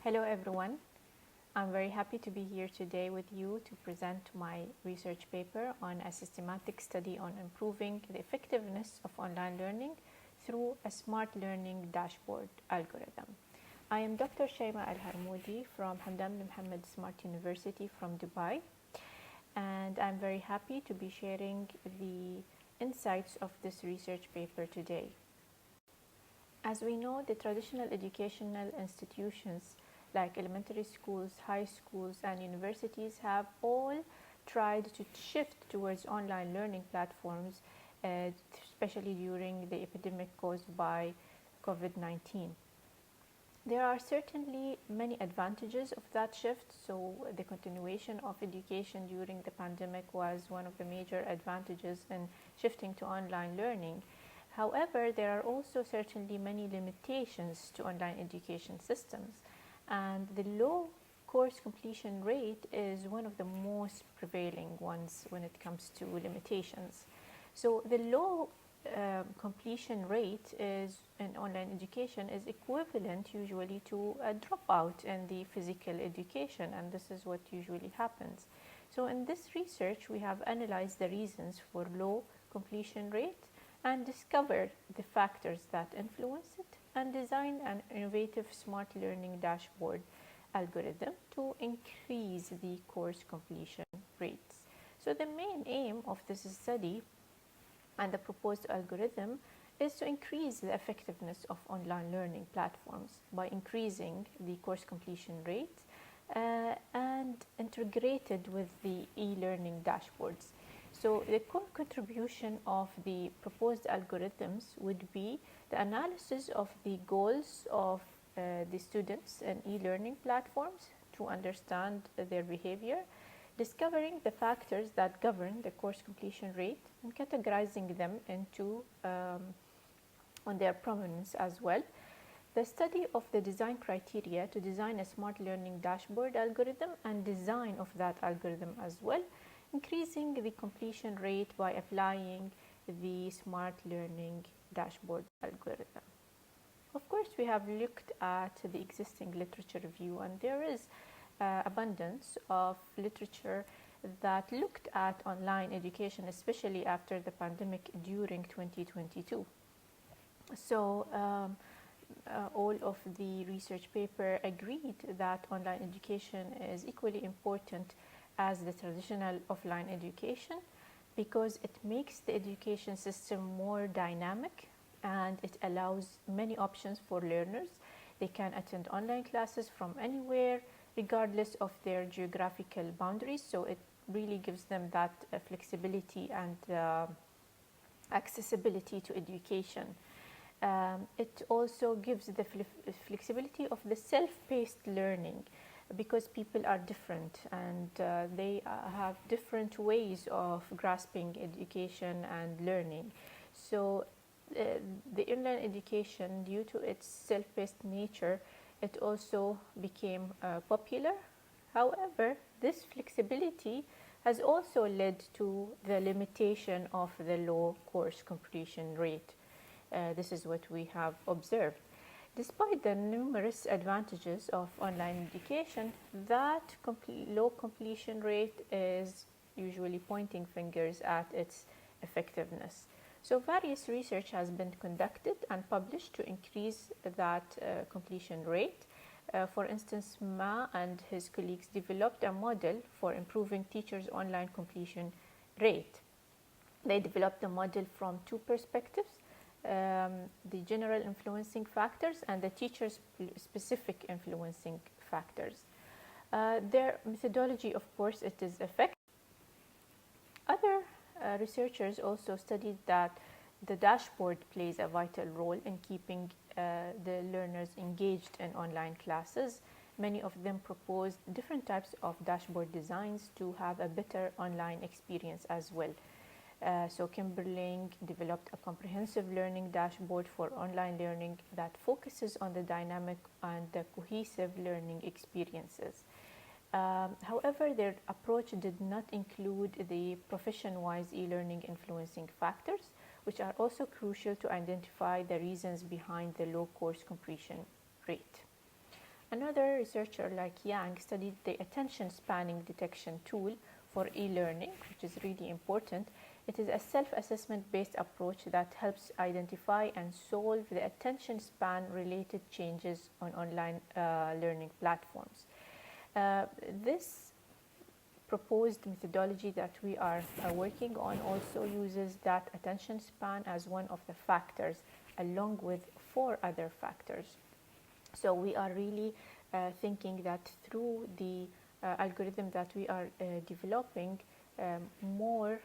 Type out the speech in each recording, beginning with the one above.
Hello everyone. I'm very happy to be here today with you to present my research paper on a systematic study on improving the effectiveness of online learning through a smart learning dashboard algorithm. I am Dr. Shaima Al-Harmoudi from Hamdan bin Mohammed Smart University from Dubai, and I'm very happy to be sharing the insights of this research paper today. As we know, the traditional educational institutions like elementary schools, high schools, and universities have all tried to shift towards online learning platforms, especially during the epidemic caused by COVID-19. There are certainly many advantages of that shift. So the continuation of education during the pandemic was one of the major advantages in shifting to online learning. However, there are also certainly many limitations to online education systems, and the low course completion rate is one of the most prevailing ones when it comes to limitations. So the low completion rate is in online education is equivalent usually to a dropout in the physical education, and this is what usually happens. So in this research, we have analyzed the reasons for low completion rate and discovered the factors that influence it, and designed an innovative smart learning dashboard algorithm to increase the course completion rates. So the main aim of this study and the proposed algorithm is to increase the effectiveness of online learning platforms by increasing the course completion rate and integrated with the e-learning dashboards. So the core contribution of the proposed algorithms would be the analysis of the goals of the students in e-learning platforms to understand their behavior, discovering the factors that govern the course completion rate and categorizing them into on their prominence as well. The study of the design criteria to design a smart learning dashboard algorithm and design of that algorithm as well, increasing the completion rate by applying the smart learning dashboard algorithm. Of course, we have looked at the existing literature review, and there is abundance of literature that looked at online education, especially after the pandemic during 2022. So all of the research paper agreed that online education is equally important as the traditional offline education because it makes the education system more dynamic and it allows many options for learners. They can attend online classes from anywhere regardless of their geographical boundaries, so it really gives them that flexibility and accessibility to education. It also gives the flexibility of the self-paced learning because people are different and they have different ways of grasping education and learning. So the online education, due to its self-paced nature, it also became popular. However, this flexibility has also led to the limitation of the low course completion rate. This is what we have observed. Despite the numerous advantages of online education, that low completion rate is usually pointing fingers at its effectiveness. So various research has been conducted and published to increase that completion rate. For instance, Ma and his colleagues developed a model for improving teachers' online completion rate. They developed a model from two perspectives: the general influencing factors and the teacher's specific influencing factors. Their methodology, of course, it is effective. Other researchers also studied that the dashboard plays a vital role in keeping the learners engaged in online classes. Many of them proposed different types of dashboard designs to have a better online experience as well. So Kimberling developed a comprehensive learning dashboard for online learning that focuses on the dynamic and the cohesive learning experiences. However, their approach did not include the profession-wise e-learning influencing factors, which are also crucial to identify the reasons behind the low course completion rate. Another researcher like Yang studied the attention spanning detection tool for e-learning, which is really important. It is a self-assessment based approach that helps identify and solve the attention span related changes on online learning platforms. This proposed methodology that we are working on also uses that attention span as one of the factors, along with 4 other factors. So we are really thinking that through the algorithm that we are developing, more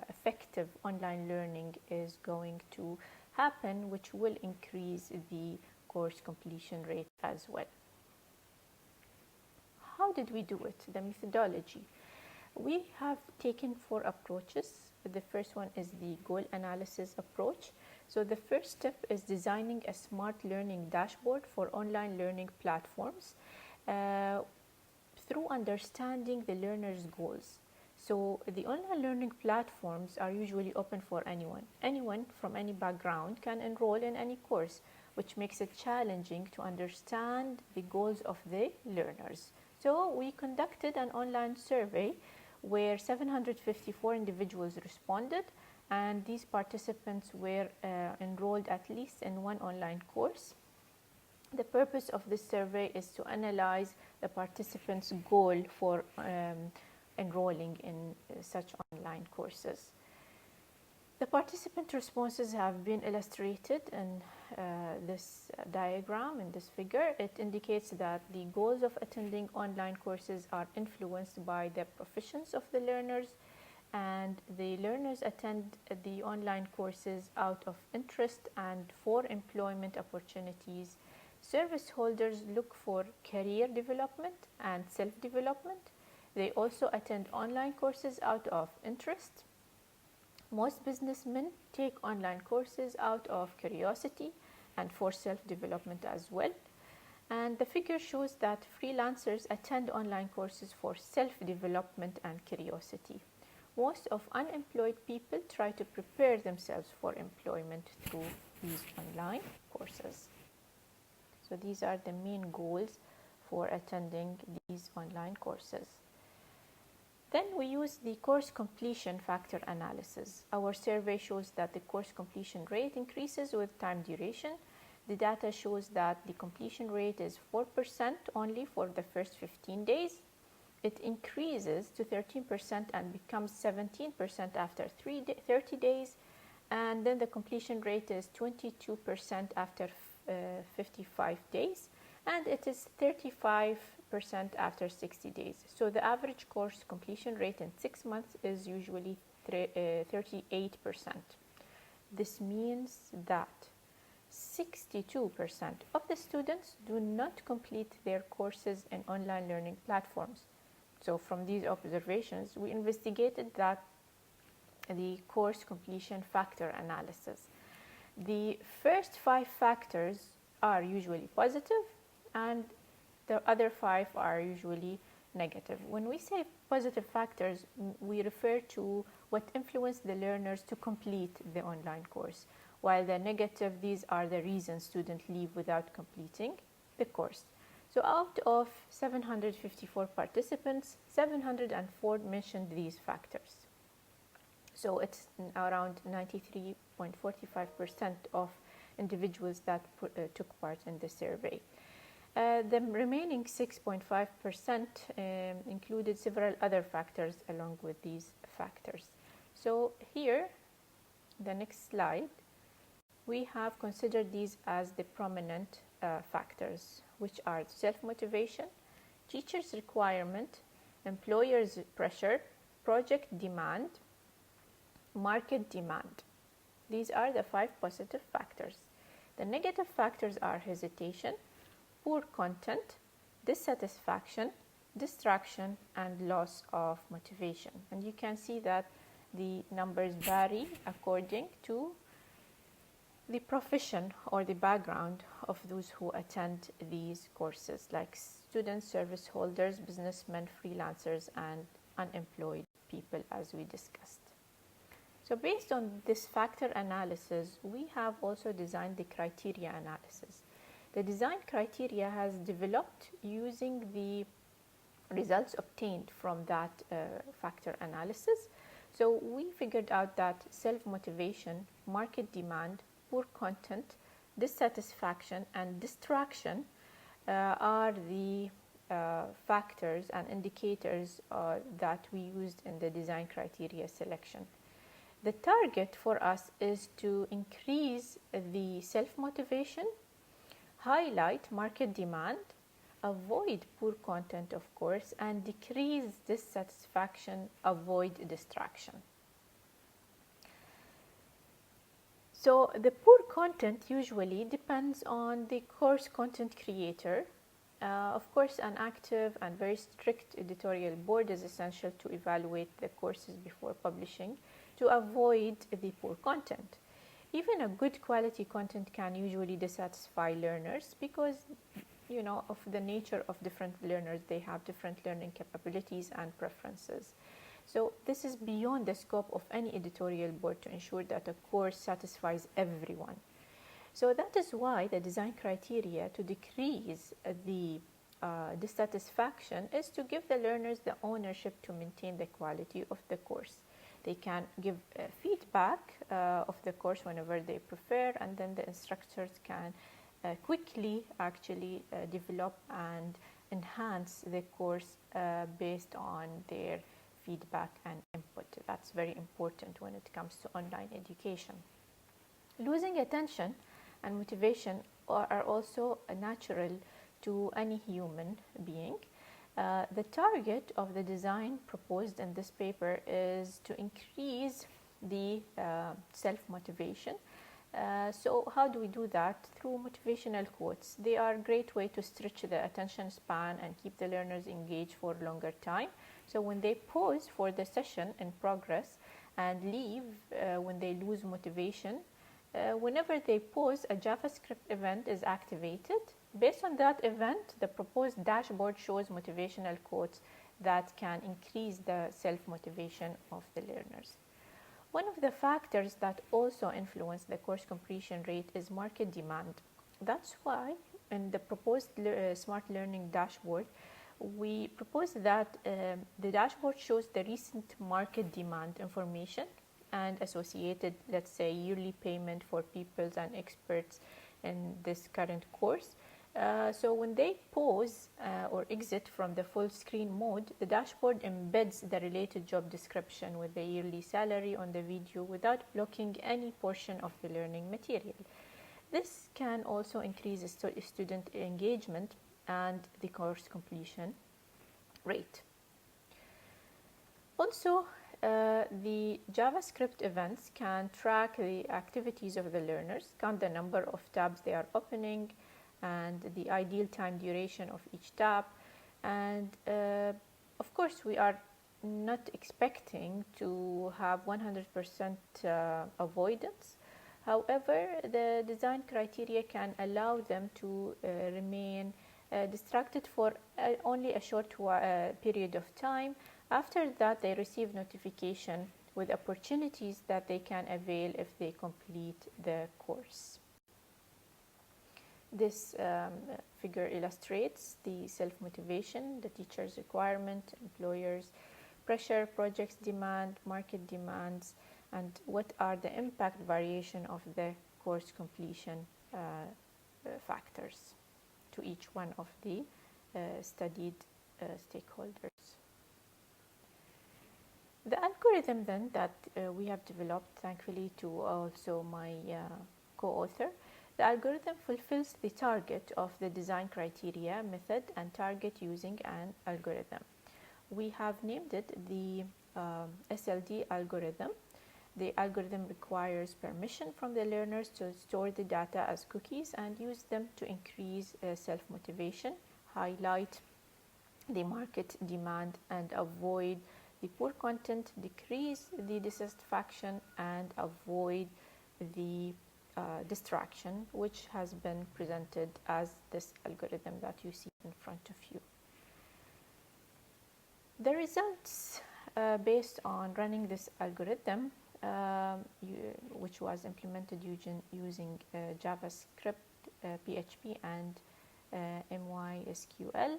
effective online learning is going to happen, which will increase the course completion rate as well. How did we do it? The methodology. We have taken 4 approaches. The first one is the goal analysis approach. So the first step is designing a smart learning dashboard for online learning platforms through understanding the learner's goals. So the online learning platforms are usually open for anyone. Anyone from any background can enroll in any course, which makes it challenging to understand the goals of the learners. So we conducted an online survey where 754 individuals responded, and these participants were enrolled at least in one online course. The purpose of this survey is to analyze the participants' goal for enrolling in such online courses. The participant responses have been illustrated in this diagram, in this figure. It indicates that the goals of attending online courses are influenced by the proficiency of the learners, and the learners attend the online courses out of interest and for employment opportunities. Service holders look for career development and self-development. They also attend online courses out of interest. Most businessmen take online courses out of curiosity and for self-development as well. And the figure shows that freelancers attend online courses for self-development and curiosity. Most of unemployed people try to prepare themselves for employment through these online courses. So these are the main goals for attending these online courses. Then we use the course completion factor analysis. Our survey shows that the course completion rate increases with time duration. The data shows that the completion rate is 4% only for the first 15 days. It increases to 13% and becomes 17% after 30 days. And then the completion rate is 22% after 55 days. And it is 35% after 60 days. So the average course completion rate in 6 months is usually 38%. This means that 62% of the students do not complete their courses in online learning platforms. So from these observations, we investigated that the course completion factor analysis. The first 5 factors are usually positive, and the other 5 are usually negative. When we say positive factors, we refer to what influenced the learners to complete the online course, while the negative, these are the reasons students leave without completing the course. So out of 754 participants, 704 mentioned these factors. So it's around 93.45% of individuals that took part in the survey. The remaining 6.5% included several other factors along with these factors. So here, the next slide, we have considered these as the prominent factors, which are self-motivation, teachers' requirement, employers' pressure, project demand, market demand. These are the 5 positive factors. The negative factors are hesitation, poor content, dissatisfaction, distraction, and loss of motivation. And you can see that the numbers vary according to the profession or the background of those who attend these courses, like students, service holders, businessmen, freelancers, and unemployed people, as we discussed. So based on this factor analysis, we have also designed the criteria analysis. The design criteria has developed using the results obtained from that factor analysis. So we figured out that self-motivation, market demand, poor content, dissatisfaction, and distraction are the factors and indicators that we used in the design criteria selection. The target for us is to increase the self-motivation, highlight market demand, avoid poor content, of course, and decrease dissatisfaction, avoid distraction. So the poor content usually depends on the course content creator. Of course, an active and very strict editorial board is essential to evaluate the courses before publishing to avoid the poor content. Even a good quality content can usually dissatisfy learners because of the nature of different learners. They have different learning capabilities and preferences. So this is beyond the scope of any editorial board to ensure that a course satisfies everyone. So that is why the design criteria to decrease the dissatisfaction is to give the learners the ownership to maintain the quality of the course. They can give feedback of the course whenever they prefer, and then the instructors can quickly actually develop and enhance the course based on their feedback and input. That's very important when it comes to online education. Losing attention and motivation are also natural to any human being. The target of the design proposed in this paper is to increase the self-motivation. So how do we do that? Through motivational quotes. They are a great way to stretch the attention span and keep the learners engaged for a longer time. So when they pause for the session in progress and leave when they lose motivation, whenever they pause, a JavaScript event is activated. Based on that event, the proposed dashboard shows motivational quotes that can increase the self-motivation of the learners. One of the factors that also influence the course completion rate is market demand. That's why in the proposed Smart Learning dashboard, we propose that the dashboard shows the recent market demand information and associated, let's say, yearly payment for pupils and experts in this current course. So when they pause or exit from the full screen mode, the dashboard embeds the related job description with the yearly salary on the video without blocking any portion of the learning material. This can also increase student engagement and the course completion rate. Also, the JavaScript events can track the activities of the learners, count the number of tabs they are opening, and the ideal time duration of each tab. And of course, we are not expecting to have 100% avoidance. However, the design criteria can allow them to remain distracted for only a short period of time. After that, they receive notification with opportunities that they can avail if they complete the course. This figure illustrates the self-motivation, the teacher's requirement, employers' pressure, projects demand, market demands, and what are the impact variation of the course completion factors to each one of the studied stakeholders. The algorithm then that we have developed, thankfully to also my co-author, the algorithm fulfills the target of the design criteria, method, and target using an algorithm. We have named it the SLD algorithm. The algorithm requires permission from the learners to store the data as cookies and use them to increase self-motivation, highlight the market demand, and avoid the poor content, decrease the dissatisfaction, and avoid the distraction, which has been presented as this algorithm that you see in front of you. The results based on running this algorithm, which was implemented using JavaScript PHP and MySQL.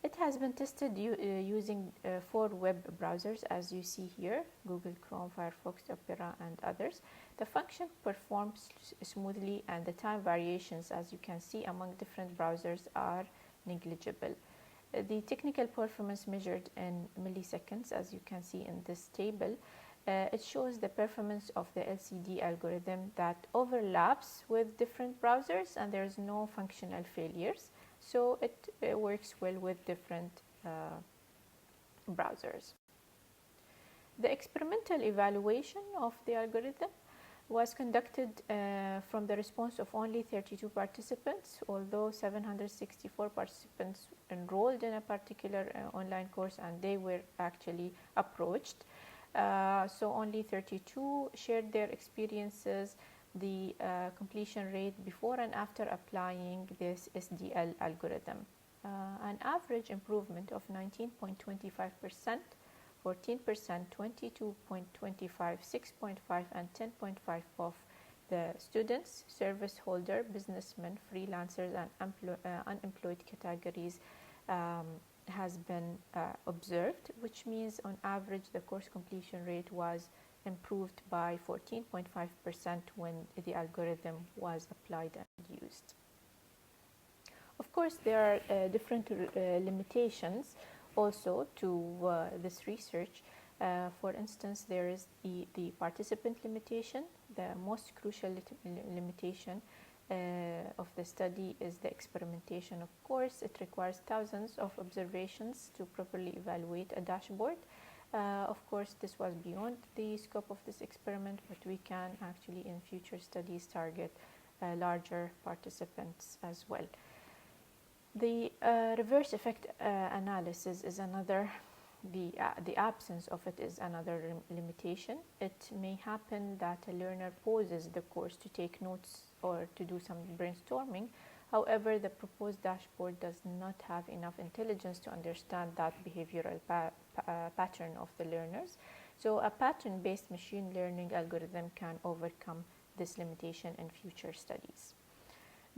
It has been tested using 4 web browsers, as you see here: Google Chrome, Firefox, Opera, and others. The function performs smoothly, and the time variations, as you can see, among different browsers are negligible. The technical performance measured in milliseconds, as you can see in this table. It shows the performance of the LCD algorithm that overlaps with different browsers, and there is no functional failures. So it works well with different browsers. The experimental evaluation of the algorithm was conducted from the response of only 32 participants, although 764 participants enrolled in a particular online course, and they were actually approached. So only 32 shared their experiences, the completion rate before and after applying this SDL algorithm. An average improvement of 19.25%, 14%, 22.25, 6.5, and 10.5 of the students, service holder, businessmen, freelancers, and unemployed categories has been observed, which means on average the course completion rate was improved by 14.5% when the algorithm was applied and used. Of course, there are different limitations also to this research. For instance, there is the participant limitation. The most crucial limitation of the study is the experimentation. Of course, it requires thousands of observations to properly evaluate a dashboard. Of course, this was beyond the scope of this experiment, but we can actually in future studies target larger participants as well. The reverse effect analysis is another, the absence of it is another limitation. It may happen that a learner pauses the course to take notes or to do some brainstorming. However, the proposed dashboard does not have enough intelligence to understand that behavioral pattern of the learners. So a pattern-based machine learning algorithm can overcome this limitation in future studies.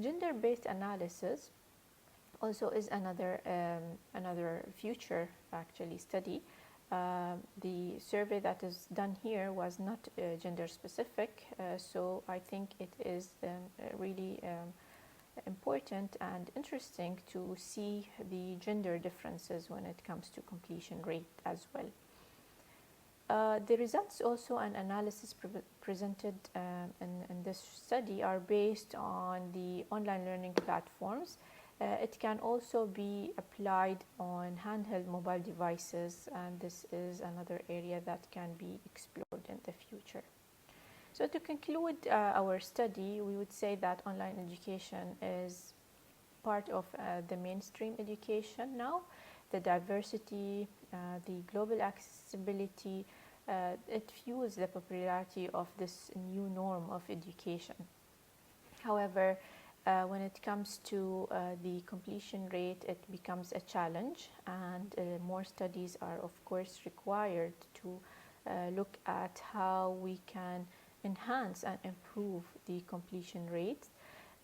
Gender-based analysis also is another future actually study. The survey that is done here was not gender specific, so I think it is really important and interesting to see the gender differences when it comes to completion rate as well. The results also and analysis presented in this study are based on the online learning platforms. It can also be applied on handheld mobile devices, and this is another area that can be explored in the future. So to conclude our study, we would say that online education is part of the mainstream education now. The diversity, the global accessibility, it fuels the popularity of this new norm of education. However, when it comes to the completion rate, it becomes a challenge, and more studies are of course required to look at how we can enhance and improve the completion rate.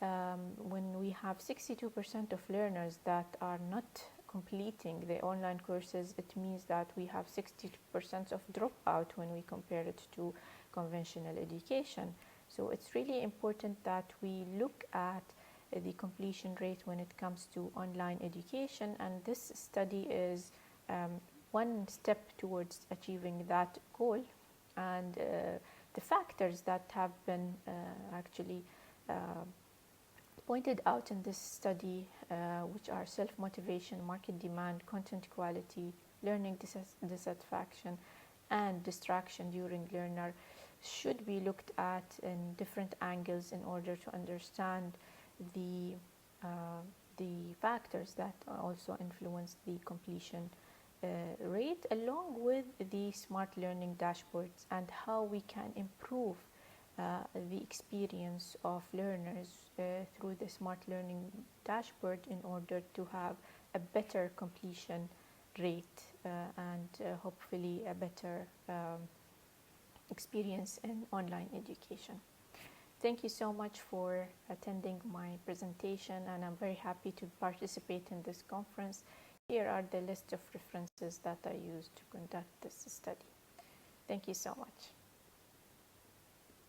When we have 62% of learners that are not completing the online courses, it means that we have 60% of dropout when we compare it to conventional education. So it's really important that we look at the completion rate when it comes to online education, and this study is one step towards achieving that goal. And the factors that have been actually pointed out in this study, which are self-motivation, market demand, content quality, learning dissatisfaction, and distraction during learner, should be looked at in different angles in order to understand the factors that also influence the completion rate, along with the smart learning dashboards and how we can improve the experience of learners through the smart learning dashboard in order to have a better completion rate and hopefully a better experience in online education. Thank you so much for attending my presentation, and I'm very happy to participate in this conference. Here are the list of references that I used to conduct this study. Thank you so much.